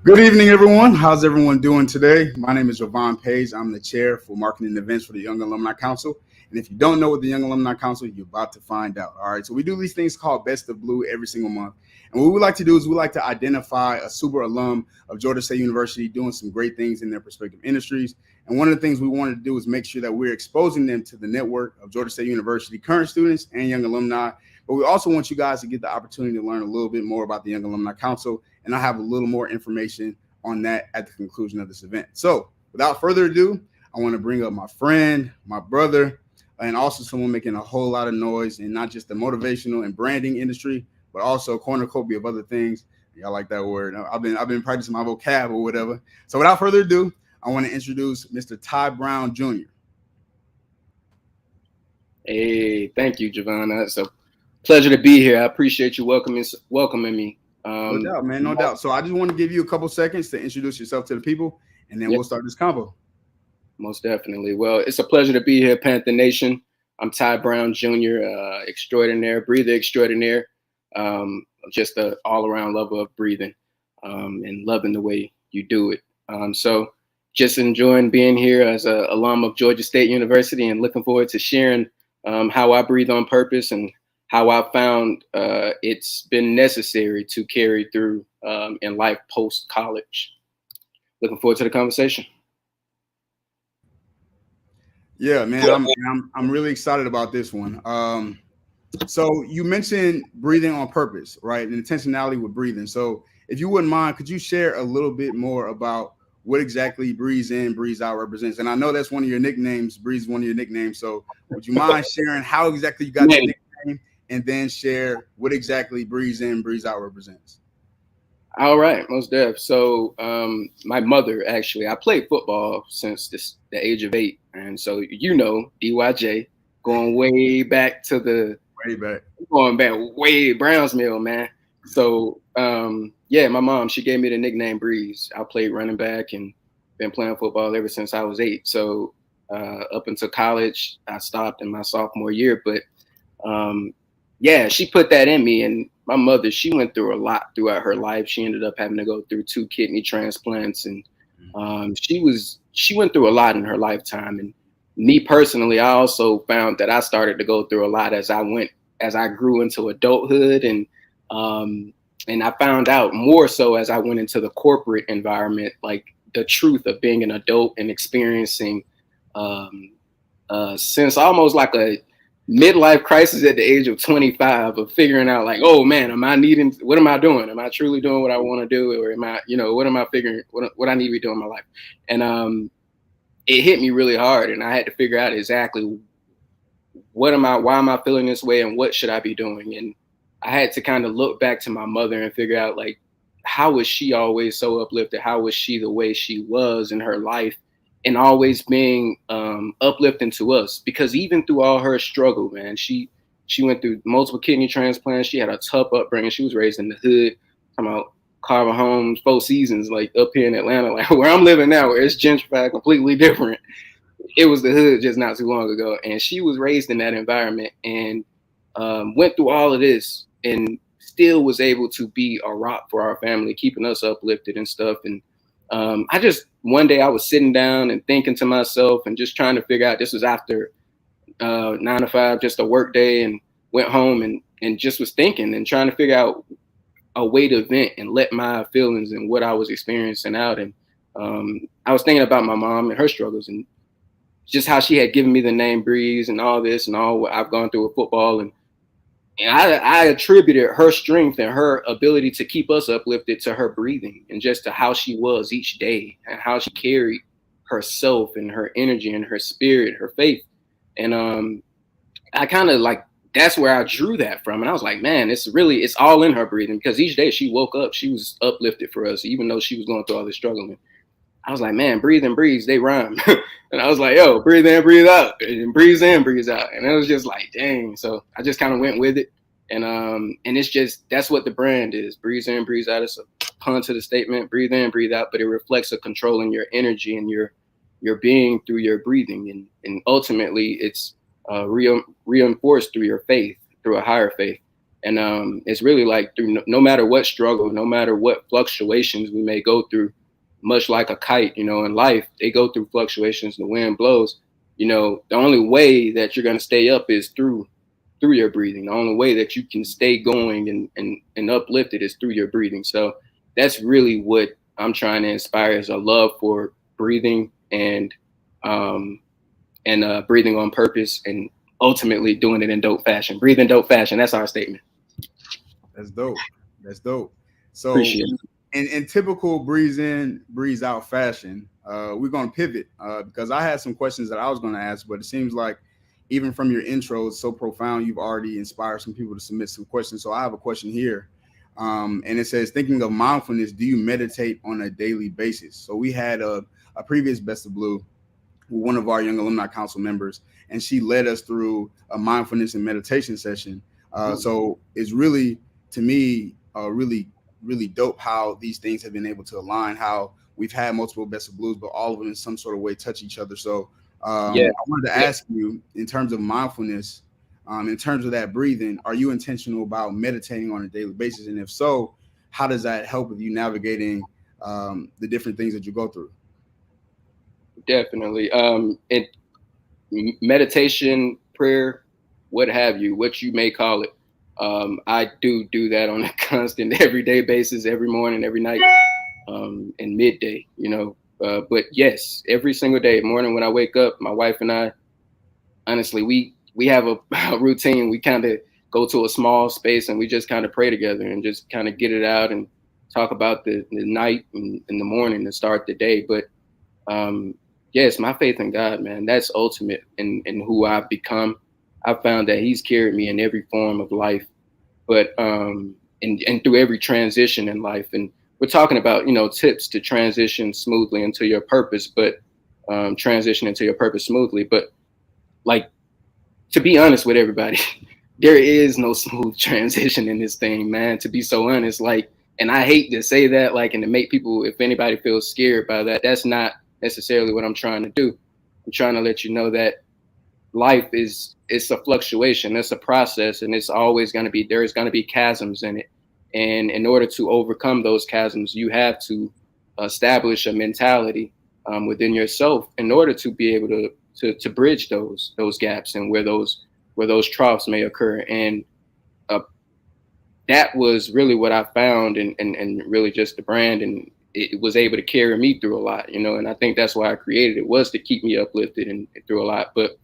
Good evening, everyone. How's everyone doing today? My name is Javon Page. I'm the chair for marketing and events for the Young Alumni Council. And if you don't know what the Young Alumni Council, you're about to find out. All right. So we do these things called Best of Blue every single month. And what we like to do is we like to identify a super alum of Georgia State University doing some great things in their respective industries. And one of the things we wanted to do is make sure that we're exposing them to the network of Georgia State University current students and young alumni. But we also want you guys to get the opportunity to learn a little bit more about the Young Alumni Council. And I'll have a little more information on that at the conclusion of this event. So without further ado, I want to bring up my friend, my brother, and also someone making a whole lot of noise in not just the motivational and branding industry, but also cornucopia of other things. Y'all like that word. I've been practicing my vocab or whatever. So without further ado, I want to introduce Mr. Ty Brown Jr. Hey, thank you, Javon. It's a pleasure to be here. I appreciate you welcoming me. No doubt, man. No doubt. So I just want to give you a couple seconds to introduce yourself to the people, and then we'll start this combo. Most definitely. Well, it's a pleasure to be here, Panther Nation. I'm Ty Brown Jr., extraordinaire, breather extraordinaire. Just an all-around lover of breathing and loving the way you do it. So just enjoying being here as an alum of Georgia State University and looking forward to sharing how I breathe on purpose and how I found it's been necessary to carry through in life post-college. Looking forward to the conversation. Yeah, man, I'm really excited about this one. So you mentioned breathing on purpose, right? And intentionality with breathing. So if you wouldn't mind, could you share a little bit more about what exactly breathe in, breathe out represents? And I know that's one of your nicknames. Breathe is one of your nicknames. So would you mind sharing how exactly you got the nickname? And then share what exactly breathe in, breathe out represents. All right, most def. So my mother, actually, I played football since the age of 8. And so, DYJ, going way back to way Browns Mill, man. So, my mom, she gave me the nickname Breeze. I played running back and been playing football ever since I was 8. So up until college, I stopped in my sophomore year. But she put that in me. And my mother, she went through a lot throughout her life. She ended up having to go through 2 kidney transplants. And she went through a lot in her lifetime. And me personally, I also found that I started to go through a lot as I grew into adulthood. And I found out more so as I went into the corporate environment, like the truth of being an adult and experiencing since almost like a midlife crisis at the age of 25 of figuring out like, oh man, what am I doing? Am I truly doing what I want to do? Or am I, what am I figuring, what I need to be doing in my life? And it hit me really hard. And I had to figure out exactly why am I feeling this way? And what should I be doing? And I had to kind of look back to my mother and figure out like, how was she always so uplifted? How was she the way she was in her life? And always being uplifting to us, because even through all her struggle, man, she went through multiple kidney transplants. She had a tough upbringing. She was raised in the hood. Talking about Carver Homes, 4 Seasons, like up here in Atlanta, like where I'm living now, where it's gentrified, completely different. It was the hood just not too long ago, and she was raised in that environment and went through all of this and still was able to be a rock for our family, keeping us uplifted and stuff. And one day I was sitting down and thinking to myself and just trying to figure out, this was after 9 to 5, just a work day, and went home and just was thinking and trying to figure out a way to vent and let my feelings and what I was experiencing out. And I was thinking about my mom and her struggles and just how she had given me the name Breeze and all this and all what I've gone through with football. And I attributed her strength and her ability to keep us uplifted to her breathing and just to how she was each day and how she carried herself and her energy and her spirit, her faith. And I kind of like, that's where I drew that from. And I was like, man, it's all in her breathing, because each day she woke up, she was uplifted for us, even though she was going through all this struggle. And I was like, man, breathe and breathe, they rhyme. And I was like, yo, breathe in, breathe out, and breathe in, breathe out. And it was just like, dang. So I just kind of went with it. And it's just, that's what the brand is. Breathe in, breathe out. It's a pun to the statement, breathe in, breathe out, but it reflects a controlling your energy and your being through your breathing. And ultimately it's reinforced through your faith, through a higher faith. And it's really like through no matter what struggle, no matter what fluctuations we may go through, much like a kite, you know, in life, they go through fluctuations, the wind blows. You know, the only way that you're going to stay up is through your breathing. The only way that you can stay going and uplifted is through your breathing. So that's really what I'm trying to inspire, is a love for breathing um, and breathing on purpose, and ultimately doing it in dope fashion. Breathe in dope fashion. That's our statement. That's dope. That's dope. So Appreciate it. in typical breeze in, breeze out fashion, we're going to pivot because I had some questions that I was going to ask, but it seems like even from your intro, it's so profound. You've already inspired some people to submit some questions. So I have a question here. And it says, thinking of mindfulness, do you meditate on a daily basis? So we had a previous Best of Blue, one of our young alumni council members, and she led us through a mindfulness and meditation session. So it's really, to me, really dope how these things have been able to align, how we've had multiple Best of Blues, but all of them in some sort of way touch each other. So Yeah. I wanted to Yeah. ask you, in terms of mindfulness, in terms of that breathing, are you intentional about meditating on a daily basis? And if so, how does that help with you navigating the different things that you go through? Definitely. And meditation, prayer, what have you, what you may call it. I do that on a constant, everyday basis, every morning, every night, and midday. You know, but yes, every single day, morning when I wake up, my wife and I, honestly, we have a routine. We kind of go to a small space and we just kind of pray together and just kind of get it out and talk about the night and the morning to start the day. But um, yes, my faith in God, man, that's ultimate in who I've become. I've found that He's carried me in every form of life, but and through every transition in life. And we're talking about, you know, tips to transition smoothly into your purpose, but transition into your purpose smoothly. But like, to be honest with everybody, there is no smooth transition in this thing, man. To be so honest, like, and I hate to say that, like, and to make people, if anybody feels scared by that, that's not necessarily what I'm trying to do. I'm trying to let you know that life is, it's a fluctuation, it's a process, and it's always going to be, there's going to be chasms in it. And in order to overcome those chasms, you have to establish a mentality within yourself in order to be able to bridge those gaps and where those troughs may occur. And uh, that was really what I found, and really just the brand, and it was able to carry me through a lot, you know. And I think that's why I created it, was to keep me uplifted and through a lot. But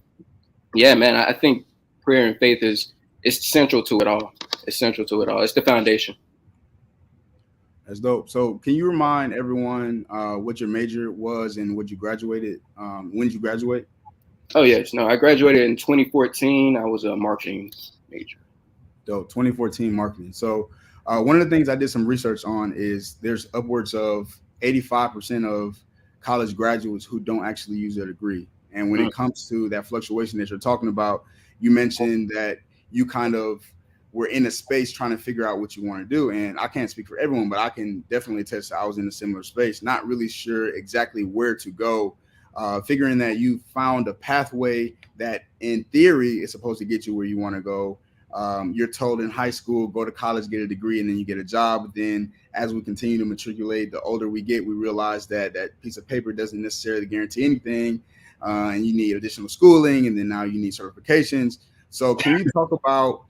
yeah, man, I think prayer and faith is central to it all. It's central to it all. It's the foundation. That's dope. So, can you remind everyone what your major was and what you graduated? When did you graduate? Oh yes, no, I graduated in 2014. I was a marketing major. Dope. 2014 marketing. So, one of the things I did some research on is there's upwards of 85% of college graduates who don't actually use their degree. And when Mm. it comes to that fluctuation that you're talking about, you mentioned that you kind of were in a space trying to figure out what you want to do. And I can't speak for everyone, but I can definitely attest that I was in a similar space, not really sure exactly where to go. Figuring that you found a pathway that, in theory, is supposed to get you where you want to go. You're told in high school, go to college, get a degree, and then you get a job. But then, as we continue to matriculate, the older we get, we realize that that piece of paper doesn't necessarily guarantee anything, and you need additional schooling, and then now you need certifications. So, can you talk about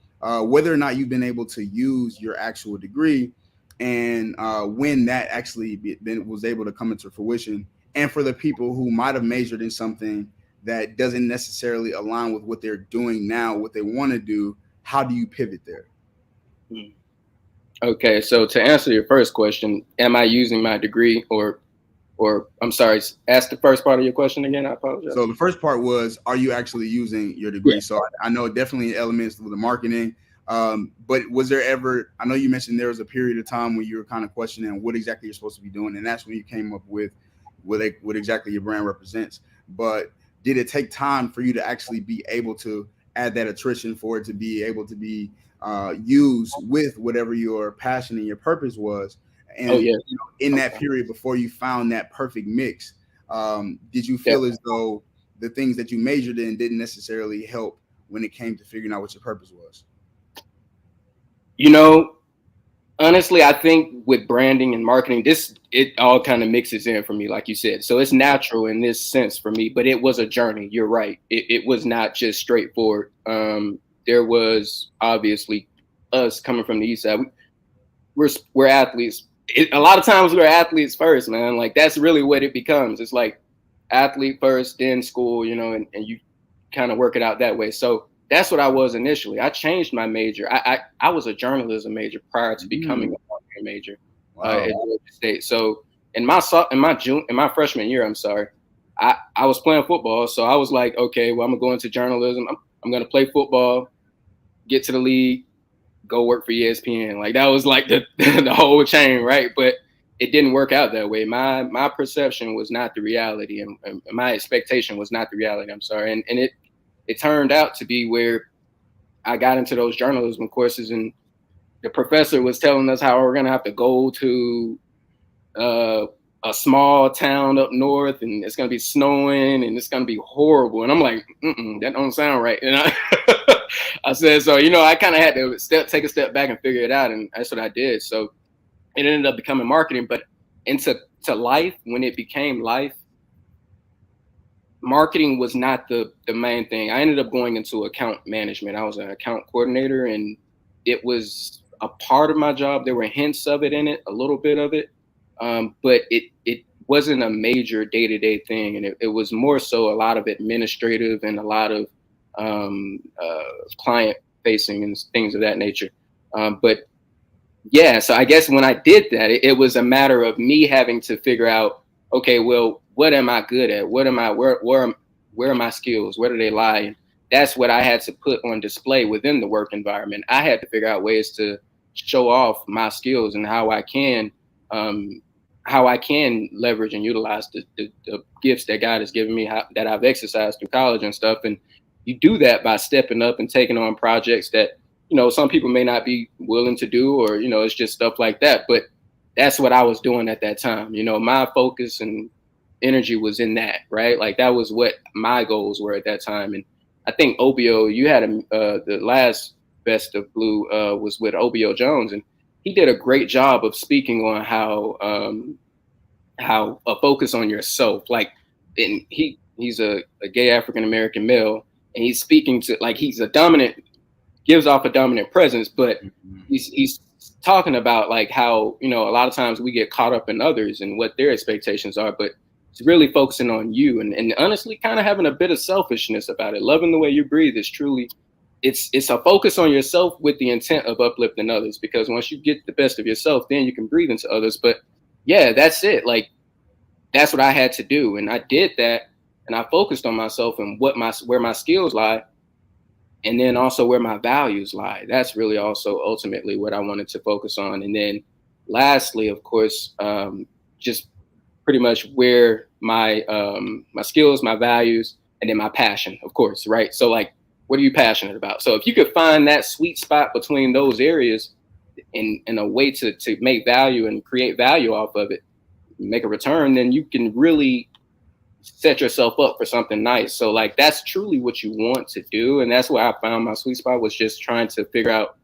whether or not you've been able to use your actual degree, and when that actually was able to come into fruition? And for the people who might have majored in something that doesn't necessarily align with what they're doing now, what they want to do, how do you pivot there? Mm. Okay, so to answer your first question, am I using my degree, or I'm sorry, ask the first part of your question again. I So apologize. the first part was, are you actually using your Yeah. degree? So I know definitely elements with the marketing, but was there ever? I know you mentioned there was a period of time when you were kind of questioning what exactly you're supposed to be doing, and that's when you came up with what exactly your brand represents. But did it take time for you to actually be able to add that attrition for it to be able to be used with whatever your passion and your purpose was? Oh And yeah. in that period before you found that perfect mix, did you Yeah. feel as though the things that you majored in didn't necessarily help when it came to figuring out what your purpose was? You know, honestly, I think with branding and marketing, it all kind of mixes in for me, like you said. So it's natural in this sense for me, but it was a journey. You're right. It was not just straightforward. There was obviously us coming from the east side. We're athletes. A lot of times we're athletes first, man. Like that's really what it becomes. It's like athlete first, then school, you know, and you kind of work it out that way. So that's what I was initially. I changed my major. I was a journalism major prior to becoming a marketing major at Wow. Georgia State. So in my freshman year, I'm sorry, I was playing football. So I was like, okay, well I'm gonna go into journalism. I'm gonna play football, get to the league, go work for ESPN. Like that was like the the whole chain, right? But it didn't work out that way. My perception was not the reality, and my expectation was not the reality. I'm sorry, and it turned out to be where I got into those journalism courses, and the professor was telling us how we're gonna have to go to uh, a small town up north, and it's gonna be snowing, and it's gonna be horrible. And I'm like, that don't sound right. And I said, so you know, I kind of had to take a step back and figure it out, and that's what I did. So it ended up becoming marketing, but into life, when it became life, marketing was not the main thing. I ended up going into account management. I was an account coordinator, and it was a part of my job. There were hints of it in it, a little bit of it, but it wasn't a major day-to-day thing, and it was more so a lot of administrative and a lot of client facing and things of that nature. But yeah, so I guess when I did that, it was a matter of me having to figure out, okay, well, what am I good at? What am I? Where are my skills? Where do they lie? And that's what I had to put on display within the work environment. I had to figure out ways to show off my skills and um, how I can leverage and utilize the gifts that God has given me, that I've exercised through college and stuff. And you do that by stepping up and taking on projects that some people may not be willing to do, or it's just stuff like that. But that's what I was doing at that time. My focus and energy was in that, right? Like that was what my goals were at that time. And I think OBO, you had the last Best of Blue was with OBO Jones, and he did a great job of speaking on how a focus on yourself. Like, and he's a gay African American male, and he's speaking to, like, he's a dominant, gives off a dominant presence, but he's talking about like how a lot of times we get caught up in others and what their expectations are, but it's really focusing on you, and honestly kind of having a bit of selfishness about it. Loving the way you breathe is truly, it's a focus on yourself with the intent of uplifting others, because once you get the best of yourself, then you can breathe into others. But yeah, that's it. Like that's what I had to do, and I did that, and I focused on myself and where my skills lie, and then also where my values lie. That's really also ultimately what I wanted to focus on. And then lastly, of course, just pretty much where my skills, my values, and then my passion, of course, right? So like, what are you passionate about? So if you could find that sweet spot between those areas in a way to make value and create value off of it, make a return, then you can really set yourself up for something nice. So like that's truly what you want to do, and that's where I found my sweet spot, was just trying to figure out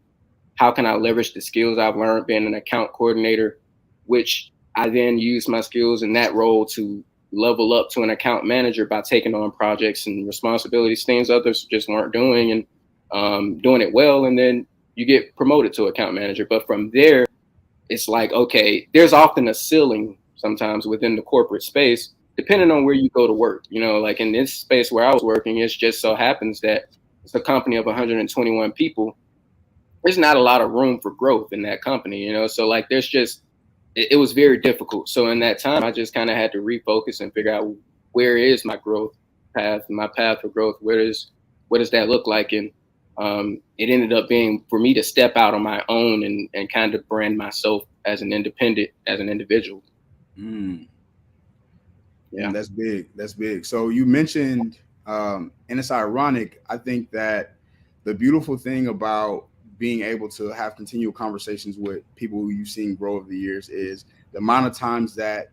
how can I leverage the skills I've learned being an account coordinator, which I then use my skills in that role to level up to an account manager by taking on projects and responsibilities, things others just weren't doing, and doing it well, and then you get promoted to account manager. But from there, it's like, okay, there's often a ceiling sometimes within the corporate space, depending on where you go to work. Like in this space where I was working, it just so happens that it's a company of 121 people. There's not a lot of room for growth in that company, so like there's just, it was very difficult. So in that time, I just kind of had to refocus and figure out where is my growth path, my path for growth. What does that look like? And it ended up being for me to step out on my own and kind of brand myself as an individual. Yeah, that's big. That's big. So you mentioned, and it's ironic. I think that the beautiful thing about being able to have continual conversations with people who you've seen grow over the years is the amount of times that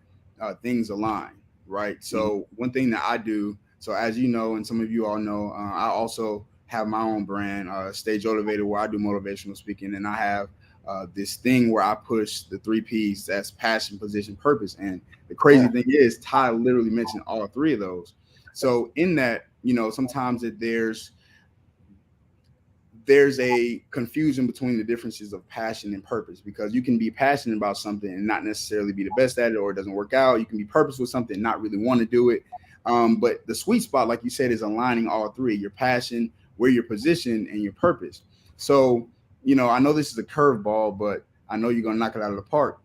things align, right? So one thing that I do, so as you know, and some of you all know, I also have my own brand, Stage Elevator, where I do motivational speaking, and I have this thing where I push the 3 P's. That's passion, position, purpose. And the crazy thing is, Ty literally mentioned all 3 of those. So in that, sometimes there's a confusion between the differences of passion and purpose, because you can be passionate about something and not necessarily be the best at it, or it doesn't work out. You can be purposeful with something and not really want to do it. But the sweet spot, like you said, is aligning all 3: your passion, where your position, and your purpose. So, I know this is a curveball, but I know you're going to knock it out of the park.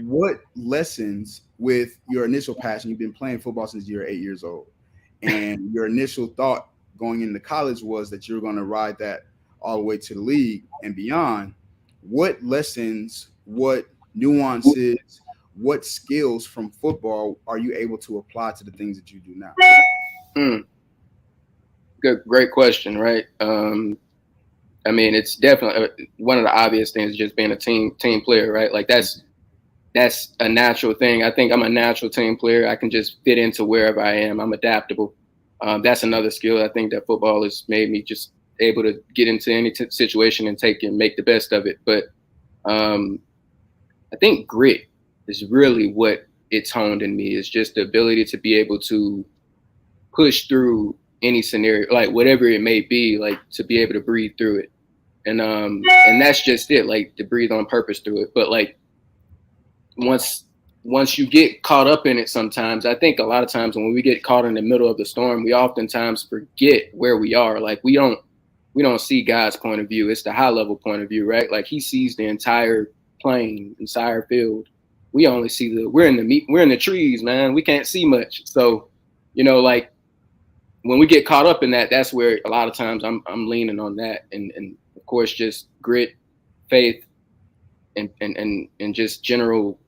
What lessons with your initial passion? You've been playing football since you were 8 years old, and your initial thought going into college was that you're going to ride that all the way to the league and beyond. What lessons, what nuances, what skills from football are you able to apply to the things that you do now? Great question, right? I mean, it's definitely one of the obvious things, just being a team player, right? Like that's a natural thing. I think I'm a natural team player. I can just fit into wherever I am. I'm adaptable. That's another skill I think that football has made me just able to get into any situation and make the best of it. But I think grit is really what it's honed in me. It's just the ability to be able to push through any scenario, like whatever it may be, like to be able to breathe through it. And that's just it, like to breathe on purpose through it. But like once you get caught up in it, sometimes I think a lot of times when we get caught in the middle of the storm, we oftentimes forget where we are. Like we don't see God's point of view. It's the high level point of view, right? Like he sees the entire plane, entire field. We only see we're in the trees, man. We can't see much. So, like when we get caught up in that, that's where a lot of times I'm leaning on that, and of course just grit, faith, and just general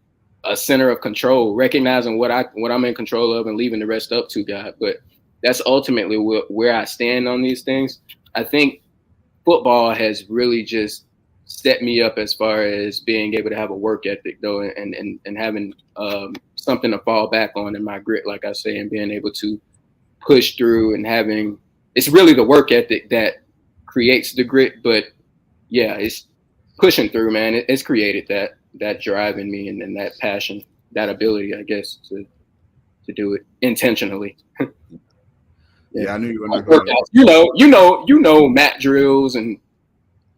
a center of control, recognizing what I'm in control of and leaving the rest up to God. But that's ultimately where I stand on these things. I think football has really just set me up as far as being able to have a work ethic, though, and having something to fall back on in my grit, like I say, and being able to push through and it's really the work ethic that creates the grit. But yeah, it's pushing through, man. It's created that drive in me and that passion, that ability, I guess, to do it intentionally. Yeah, I knew you were not going to. You know, mat drills and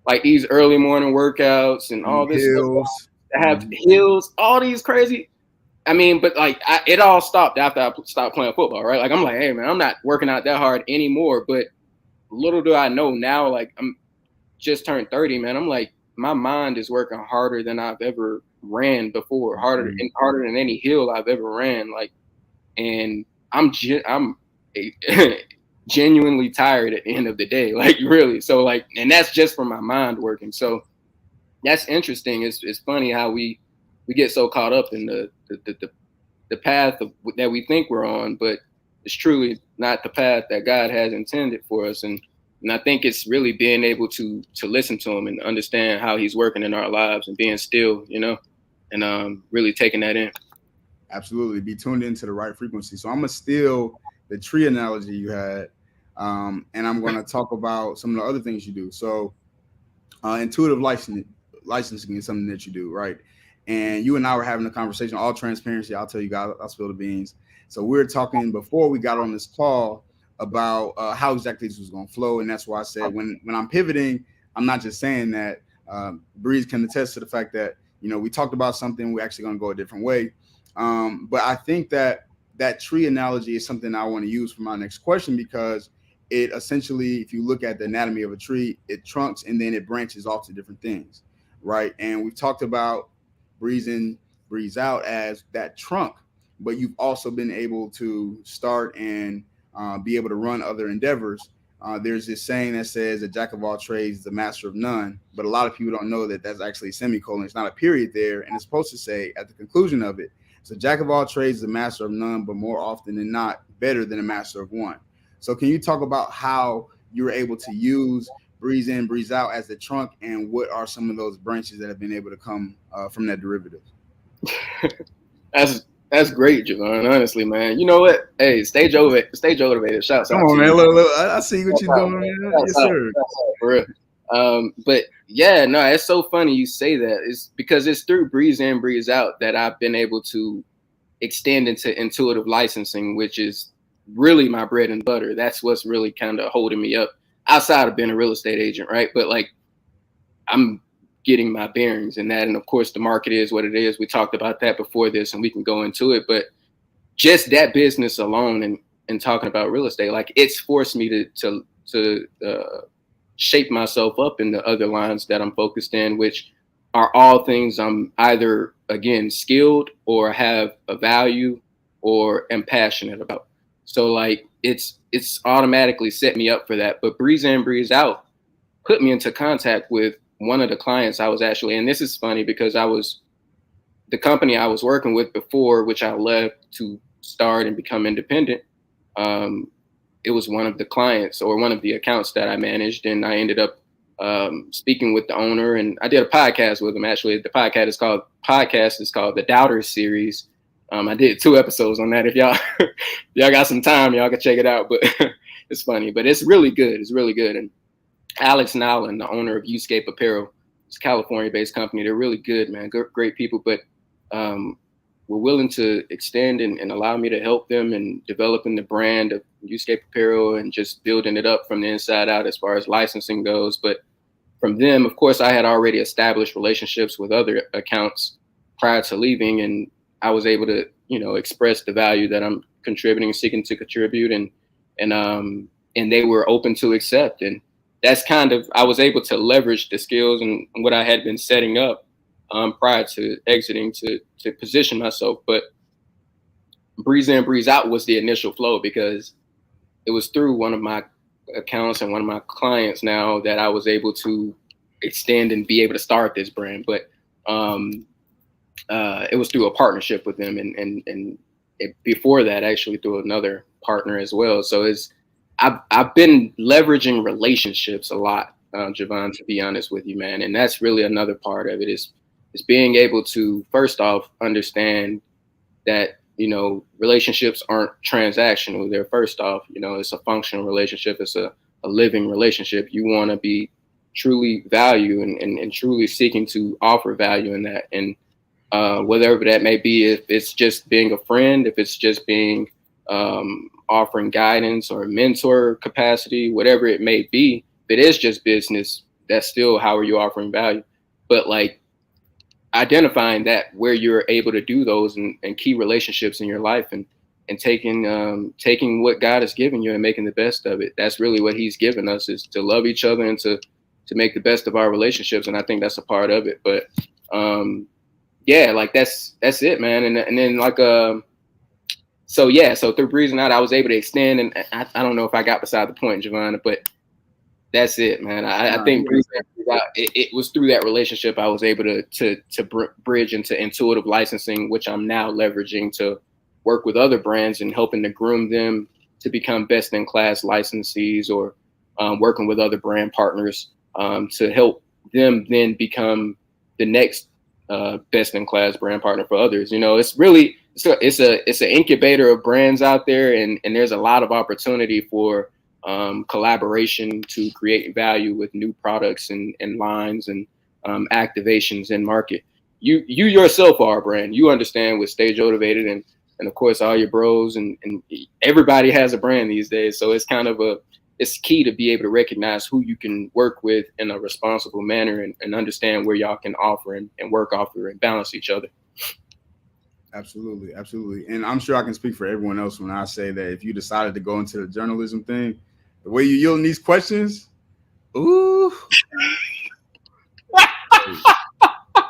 like these early morning workouts and all this hills. Stuff. I have hills, all these crazy. I mean, but like it all stopped after I stopped playing football, right? Like I'm like, hey man, I'm not working out that hard anymore. But little do I know now, like I'm just turned 30, man. I'm like, my mind is working harder than I've ever ran before, harder than any hill I've ever ran. Like, and I'm genuinely tired at the end of the day, like really. So like, and that's just from my mind working. So that's interesting. It's funny how we get so caught up in the path that we think we're on, but it's truly not the path that God has intended for us. And I think it's really being able to listen to him and understand how he's working in our lives and being still, and really taking that in. Absolutely. Be tuned into the right frequency. So I'm going to steal the tree analogy you had, and I'm going to talk about some of the other things you do. So intuitive licensing is something that you do, right? And you and I were having a conversation, all transparency. I'll tell you guys, I'll spill the beans. So we were talking before we got on this call about how exactly this was going to flow. And that's why I said when I'm pivoting, I'm not just saying that. Breeze can attest to the fact that, we talked about something, we're actually going to go a different way. But I think that tree analogy is something I want to use for my next question, because it essentially, if you look at the anatomy of a tree, it trunks and then it branches off to different things, right? And we've talked about breeze in, breeze out as that trunk, but you've also been able to start and be able to run other endeavors. There's this saying that says a jack of all trades is the master of none, but a lot of people don't know that that's actually a semicolon. It's not a period there, and it's supposed to say at the conclusion of it, so jack of all trades is the master of none, but more often than not, better than a master of one. So can you talk about how you were able to use breeze in, breeze out as the trunk, and what are some of those branches that have been able to come from that derivative? That's That's great, Javon. Honestly, man. You know what? Hey, stage motivated. Shouts Come out on, to man. you. Look, I see what Shouts you're out, doing, man. man. Shouts Yes, out. sir. Shouts out for real. But yeah, no, it's so funny you say that. It's because it's through Breeze In, Breeze Out that I've been able to extend into intuitive licensing, which is really my bread and butter. That's what's really kind of holding me up outside of being a real estate agent, right? But like I'm getting my bearings in that. And of course, the market is what it is. We talked about that before this, and we can go into it. But just that business alone, and talking about real estate, like it's forced me to shape myself up in the other lines that I'm focused in, which are all things I'm either again skilled or have a value or am passionate about. So like it's automatically set me up for that. But Breeze In, Breeze Out put me into contact with one of the clients I was actually, and this is funny because I was the company I was working with before, which I left to start and become independent. Um, it was one of the clients or one of the accounts that I managed, and I ended up speaking with the owner, and I did a podcast with him. Actually, the podcast is called the Doubters Series. I did 2 episodes on that. If y'all got some time, y'all can check it out. But it's funny, but it's really good. It's really good. And Alex Nowlin, the owner of Uscape Apparel. It's a California-based company. They're really good, man. Great people, but um, were willing to extend and allow me to help them in developing the brand of Uscape Apparel and just building it up from the inside out as far as licensing goes. But from them, of course, I had already established relationships with other accounts prior to leaving, and I was able to, express the value that I'm contributing, seeking to contribute, and they were open to accept. And that's kind of I was able to leverage the skills and what I had been setting up prior to exiting to position myself. But Breeze In, Breeze Out was the initial flow because it was through one of my accounts and one of my clients now that I was able to extend and be able to start this brand. But it was through a partnership with them, and before that, actually through another partner as well. So I've been leveraging relationships a lot, Javon, to be honest with you, man. And that's really another part of it is being able to first off understand that relationships aren't transactional. They're first off, it's a functional relationship. It's a living relationship. You want to be truly value and truly seeking to offer value in that. And whatever that may be, if it's just being a friend, if it's just being offering guidance or mentor capacity, whatever it may be, if it is just business, that's still how are you offering value. But like identifying that where you're able to do those and key relationships in your life and taking what God has given you and making the best of it. That's really what He's given us, is to love each other and to make the best of our relationships. And I think that's a part of it. But yeah, like that's it, man. And then like so through Breezing Out, I was able to extend, and I don't know if I got beside the point, Giovanna, but that's it, man. I think it was through that relationship I was able to bridge into intuitive licensing, which I'm now leveraging to work with other brands and helping to groom them to become best in class licensees, or working with other brand partners to help them then become the next best in class brand partner for others. It's really it's an incubator of brands out there, and there's a lot of opportunity for collaboration to create value with new products and lines and activations in market. You yourself are a brand. You understand with Stage Motivated and of course all your bros and everybody has a brand these days. So it's kind of it's key to be able to recognize who you can work with in a responsible manner and understand where y'all can offer and work off and balance each other. Absolutely, absolutely. And I'm sure I can speak for everyone else when I say that if you decided to go into the journalism thing, the way you yielding these questions, ooh,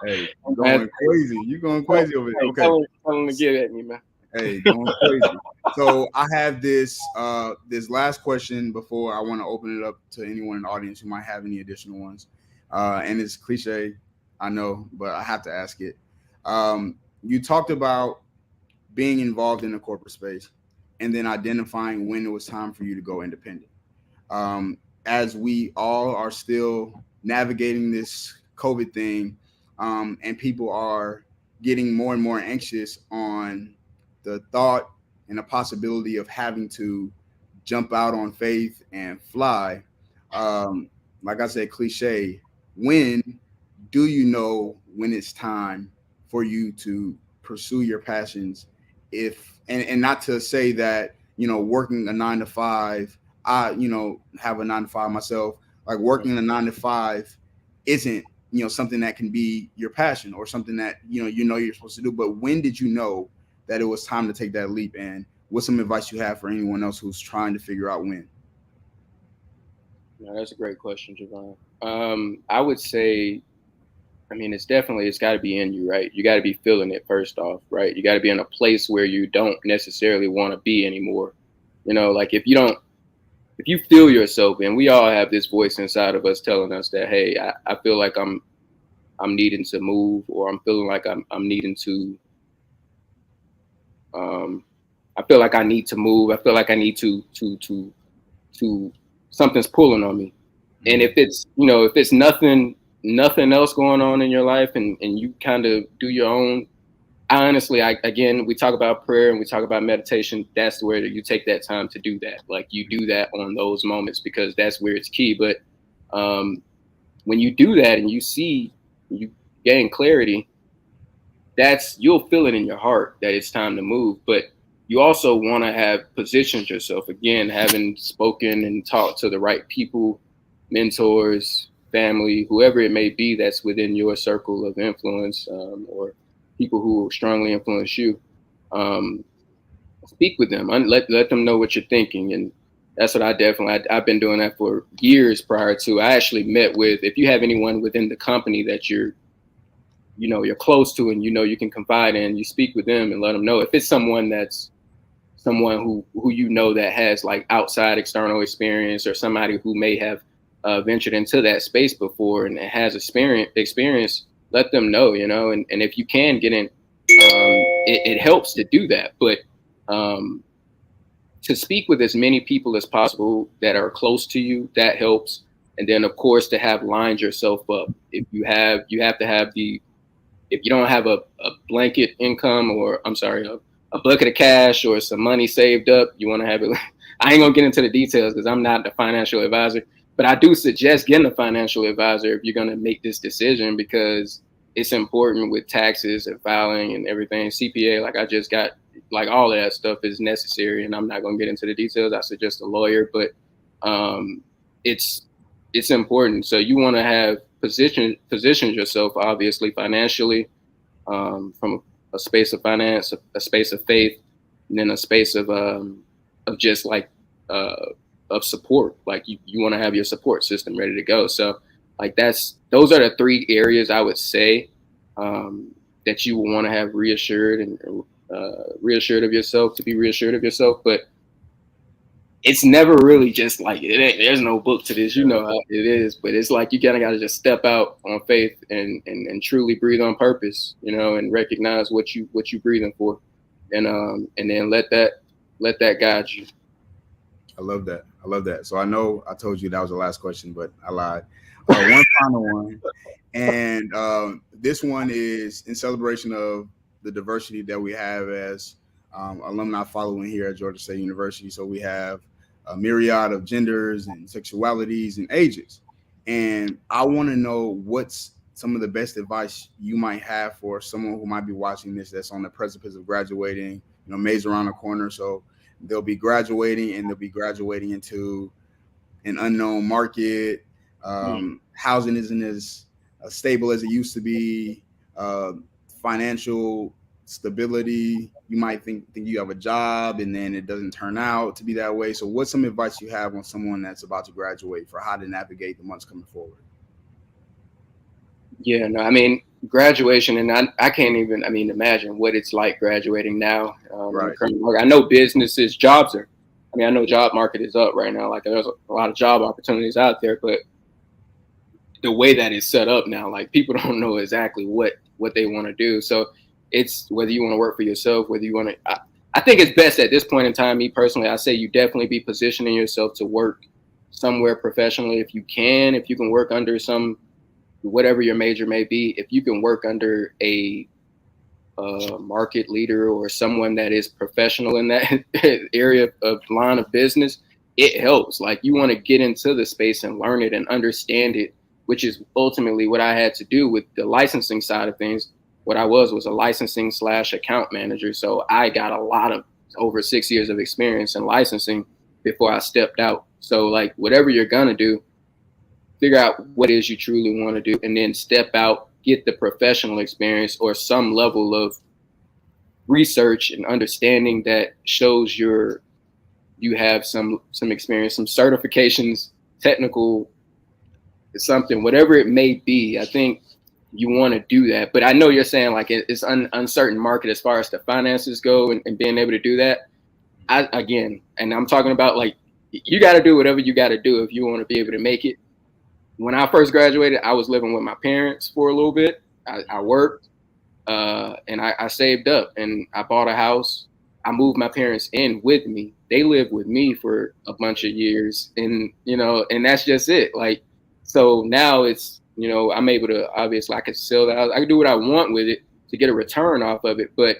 hey, going crazy. You going crazy over there. Okay. Tell them to get at me, man. Hey, going crazy. So I have this last question before I want to open it up to anyone in the audience who might have any additional ones. And it's cliche, I know, but I have to ask it. You talked about being involved in the corporate space and then identifying when it was time for you to go independent. As we all are still navigating this COVID thing, and people are getting more and more anxious on the thought and the possibility of having to jump out on faith and fly, um, like I said, cliche, when do you know when it's time for you to pursue your passions? If and not to say that, working a 9 to 5, I, have a 9 to 5 myself, like working a 9 to 5 isn't, something that can be your passion or something that, you're supposed to do. But when did you know that it was time to take that leap? And what's some advice you have for anyone else who's trying to figure out when? No, that's a great question, Javon. I would say, I mean, it's got to be in you, right? You got to be feeling it first off, right? You got to be in a place where you don't necessarily want to be anymore. Like if you feel yourself, and we all have this voice inside of us telling us that, hey, I feel like I'm needing to move, or I'm feeling like I'm needing to, I feel like I need to move. I feel like I need to something's pulling on me. And Mm-hmm. if it's nothing else going on in your life, and you kind of do your own, again, we talk about prayer and we talk about meditation. That's where you take that time to do that. Like you do that on those moments, because that's where it's key. But when you do that and you gain clarity, you'll feel it in your heart that it's time to move. But you also want to have positioned yourself, again, having spoken and talked to the right people, mentors, family, whoever it may be that's within your circle of influence, or people who strongly influence you. Um, Speak with them, let them know what you're thinking. And that's what I've been doing that for years prior to. I actually met with, if you have anyone within the company that you're close to, and you can confide in, you speak with them and let them know. If it's someone who that has like outside external experience, or somebody who may have ventured into that space before and has experience, let them know. And if you can get in, it helps to do that. But um, to speak with as many people as possible that are close to you, that helps. And then of course to have lined yourself up. If you have to have if you don't have a blanket income, or I'm sorry, a bucket of cash or some money saved up, you want to have it. I ain't gonna get into the details because I'm not the financial advisor, but I do suggest getting a financial advisor if you're gonna make this decision, because it's important with taxes and filing and everything. CPA, like I just got, like all of that stuff is necessary, and I'm not gonna get into the details. I suggest a lawyer, but um, it's it's important. So you want to have position yourself, obviously financially, from a space of finance, a space of faith, and then a space of just like uh, of support. Like you want to have your support system ready to go. So like those are the three areas I would say that you will want to have reassured and reassured of yourself, to be reassured of yourself. But it's never really just like there's no book to this, how it is. But it's like you kind of got to just step out on faith and truly breathe on purpose, and recognize what you breathing for, and then let that guide you. I love that. I love that. So I know I told you that was the last question, but I lied. One final one, and this one is in celebration of the diversity that we have as alumni following here at Georgia State University. So we have a myriad of genders and sexualities and ages, and I want to know what's some of the best advice you might have for someone who might be watching this that's on the precipice of graduating. May's around the corner, so they'll be graduating, and they'll be graduating into an unknown market. Housing isn't as stable as it used to be. Uh, Financial stability, you might think you have a job, and then it doesn't turn out to be that way. So, what's some advice you have on someone that's about to graduate for how to navigate the months coming forward? Yeah, no, I mean graduation, and I can't even, imagine what it's like graduating now. Right. I know businesses, I know job market is up right now. Like there's a lot of job opportunities out there, but the way that it's set up now, like people don't know exactly what they want to do. So it's whether you want to work for yourself, whether you want to. I think it's best at this point in time. Me personally, I say you definitely be positioning yourself to work somewhere professionally if you can. If you can work under whatever your major may be, if you can work under a market leader or someone that is professional in that area of line of business, it helps. Like, you want to get into the space and learn it and understand it, which is ultimately what I had to do with the licensing side of things. What I was a licensing / account manager. So I got a lot of over 6 years of experience in licensing before I stepped out. So like, whatever you're going to do, figure out what it is you truly want to do, and then step out, get the professional experience or some level of research and understanding that shows you have some experience, some certifications, technical, something, whatever it may be. I think you want to do that. But I know you're saying like it's uncertain market as far as the finances go, and being able to do that. Again, and I'm talking about like, you got to do whatever you got to do if you want to be able to make it. When I first graduated, I was living with my parents for a little bit. I worked, and I saved up, and I bought a house. I moved my parents in with me. They lived with me for a bunch of years, and and that's just it. Like, so now it's, I'm able to, obviously I can sell the house. I can do what I want with it to get a return off of it. But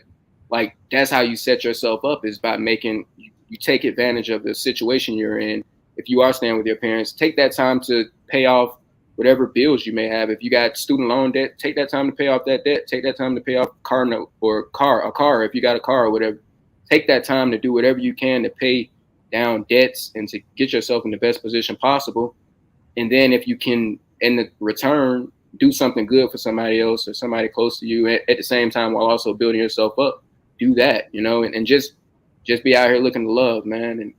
like, that's how you set yourself up, is by making, you take advantage of the situation you're in. If you are staying with your parents, take that time to pay off whatever bills you may have. If you got student loan debt, take that time to pay off that debt. Take that time to pay off a car note, or a car if you got a car or whatever. Take that time to do whatever you can to pay down debts and to get yourself in the best position possible. And then if you can, in the return, do something good for somebody else or somebody close to you at the same time, while also building yourself up, do that, and just be out here looking to love, man.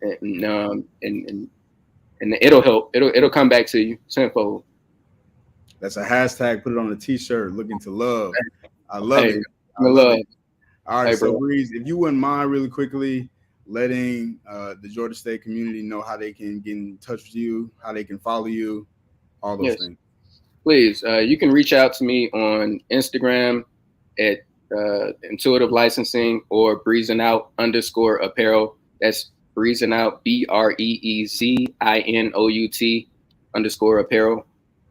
And it'll help. It'll come back to you tenfold. That's a hashtag. Put it on a t-shirt. Looking to love. I love it. I love it. All right, so Breeze, if you wouldn't mind really quickly letting the Georgia State community know how they can get in touch with you, how they can follow you, all those things. Please, you can reach out to me on Instagram at Intuitive Licensing, or breezinout_apparel. That's breezinout, BREEZINOUT _apparel.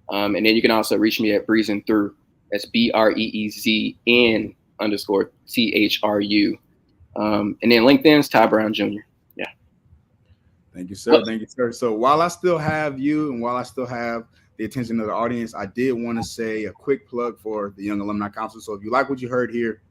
And then you can also reach me at Breezing Through. That's BREEZN _THRU. And then LinkedIn's Ty Brown Jr. Yeah. Thank you, sir. Thank you, sir. So while I still have you, and while I still have the attention of the audience, I did want to say a quick plug for the Young Alumni Council. So if you like what you heard here,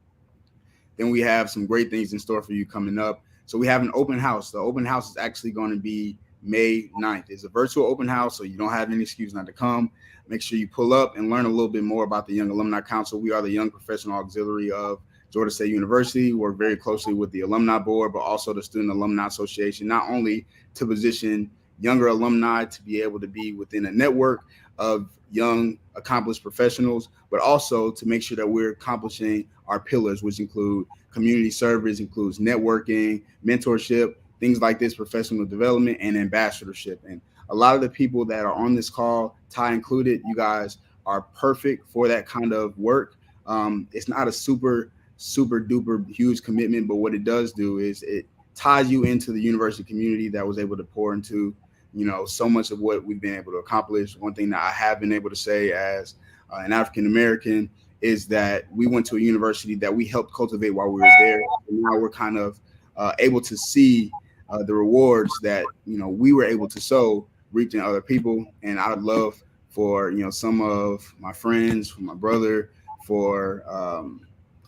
then we have some great things in store for you coming up. So we have an open house. The open house is actually going to be May 9th. It's a virtual open house, so you don't have any excuse not to come. Make sure you pull up and learn a little bit more about the Young Alumni Council. We are the Young Professional Auxiliary of Georgia State University. We work very closely with the Alumni Board, but also the Student Alumni Association, not only to position younger alumni to be able to be within a network of young, accomplished professionals, but also to make sure that we're accomplishing our pillars, which include community service, includes networking, mentorship, things like this, professional development, and ambassadorship. And a lot of the people that are on this call, Ty included, you guys are perfect for that kind of work. It's not a super duper huge commitment, but what it does do is it ties you into the university community that was able to pour into, so much of what we've been able to accomplish. One thing that I have been able to say as an African-American is that we went to a university that we helped cultivate while we were there. And now we're kind of able to see the rewards that, we were able to sow, reaching other people. And I would love for, some of my friends, for my brother, for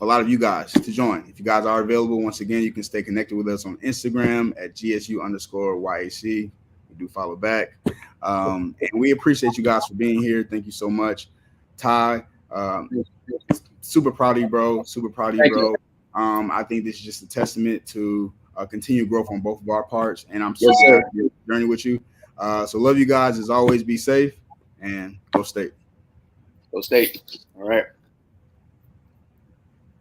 a lot of you guys to join. If you guys are available, once again, you can stay connected with us on Instagram at GSU_YAC. We do follow back. And we appreciate you guys for being here. Thank you so much. Ty, super proud of you, bro. Super proud of you, bro. I think this is just a testament to continued growth on both of our parts. And I'm super happy to journey with you. So love you guys. As always, be safe and go State. Go State. All right.